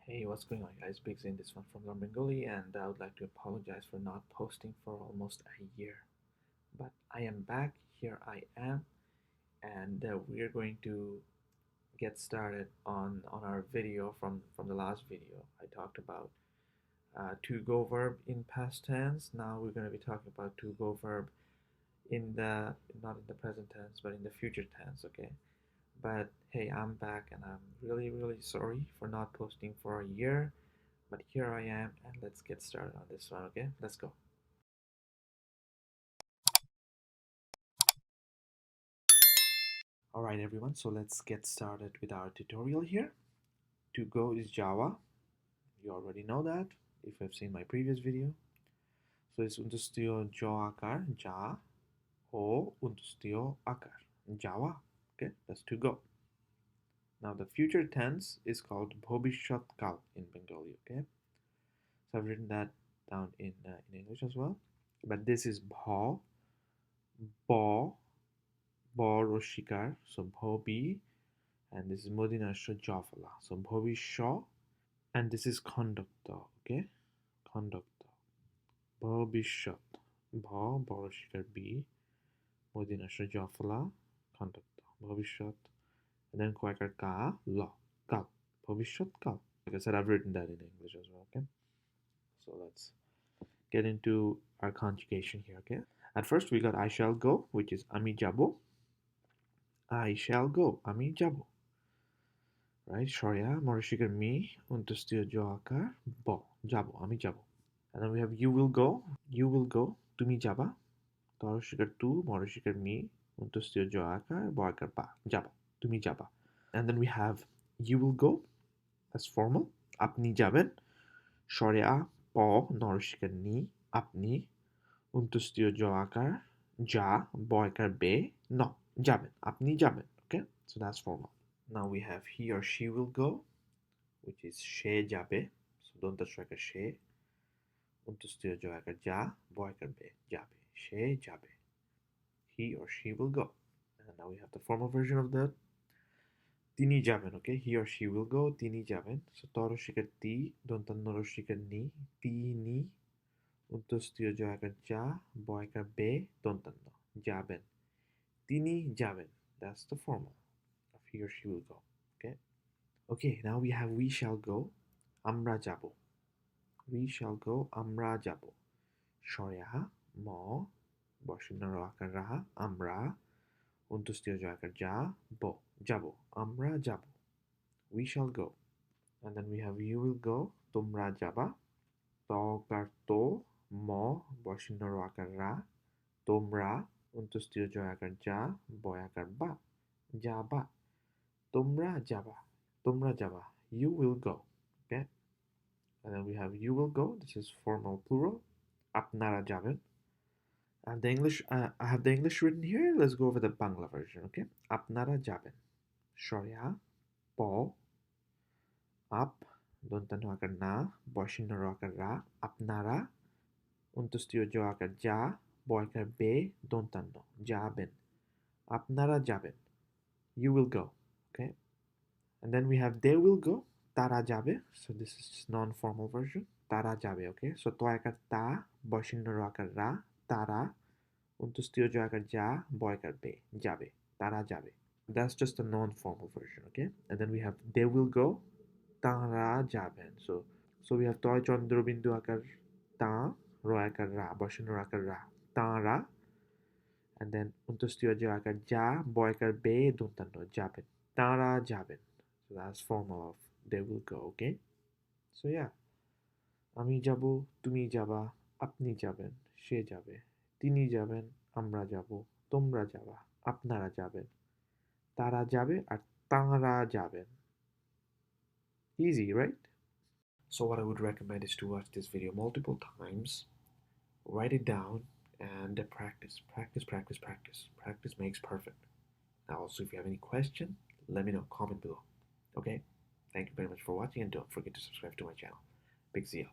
Hey, what's going on, guys? Big in this one from Bengali, and I would like to apologize for not posting for almost a year. But I am back. Here I am, and we're going to get started on our video from the last video. I talked about to go verb in past tense. Now we're going to be talking about to go verb in the not in the present tense, but in the future tense. Okay. But hey, I'm back, and I'm really sorry for not posting for a year. But here I am, and let's get started on this one, okay? Let's go. Alright, everyone, so let's get started with our tutorial here. To go is Java. You already know that if you've seen my previous video. So it's unterstio jo akar, ja, o unterstio akar, Java. Okay, that's to go. Now the future tense is called bhobishot kal in Bengali, okay? So I've written that down in English as well. But this is bho, bo, Roshicar, so Bhobi, and this is Modinasha Jafala, so Bhovisha, and this is conductor, okay? Conductor. Bhovishat. Bha, Boroshikar B, Modinasha Jafala, conductor. Bhovishat. And then Quaker Ka, La, Kal. Bhovishat Kal. Like I said, I've written that in English as well, okay? So let's get into our conjugation here, okay? At first, we got I shall go, which is Ami Jabo. I shall go, Ami Jabo. Right? Shorya, Morishikar me, Unterstio Joakar, Bo, Jabo, Ami Jabo. And then we have you will go, Tumi Jaba, Toroshikar tu, Morishikar me, Unterstio Joakar, Boakar Ba, Jaba, Tumi Jaba. And then we have you will go, as formal, Apni Jaben, Shorya, Po, Norishikar ni, Apni, Unterstio Joakar, Ja, Boakar Be, no, Jaben, Apni Jaben. Okay? So that's formal. Now we have he or she will go, which is she jabe. So don't touch like a she. Unterstützt like ja, boy be jabe. She jabe. He or she will go. And now we have the formal version of that. Tini jaben, okay? He or she will go. Tini jaben. So toro shikar ti, don't noro shikar ni. Tini. Unterstützt like ja, boy be, don't no. Jaben. Tini jaben. That's the formal of he or she will go. Okay? Okay, now we have we shall go. Amra jabo. We shall go. Amra jabo. Shorya, mo, Boshinaro akar raha, Amra, Untustio akar ja, bo, jabo, Amra jabo. We shall go. And then we have you will go, Tumra jaba, to kar to, mo, Boshinaro akar ra, Tumra, Untustio akar ja, boy akar ba, jaba, Tumra jaba, Tumra jaba. You will go. Okay? And then we have you will go. This is formal plural. Apnara jaben. I have the English written here. Let's go over the Bangla version, okay? Apnara jaben. Shorya, po, up, dontano akar na, boshinaro akar ra, apnara, untustio jo akar ja, boykar be, dontano, jaben. Apnara jaben. You will go, okay? And then we have they will go, tara jabe. So this is non-formal version. Tara jabe, okay? So to akar ta, boshinaro akar ra, tara, untustio jo akar ja, boykar be, jabe. Tara jabe. That's just a non-formal version, okay? And then we have they will go, tara jaben. So we have toy chandra bindu akar ta, ro akar ra, boshin ro akar ra, tara, and then untustio jo akar ja, boy akar be, duntano jaben. Tara jaben. So that's formal of they will go, okay? So yeah. আমি যাব, তুমি যাবা, আপনি যাবেন, সে যাবে, তিনি যাবেন, আমরা যাব, তোমরা যাবা, আপনারা যাবেন, তারা যাবে আর তাঁরা যাবেন. Easy, right? So what I would recommend is to watch this video multiple times, write it down, and practice. Practice makes perfect. Now also, if you have any question, let me know. Comment below. Okay? Thank you very much for watching, and don't forget to subscribe to my channel. Big Zia.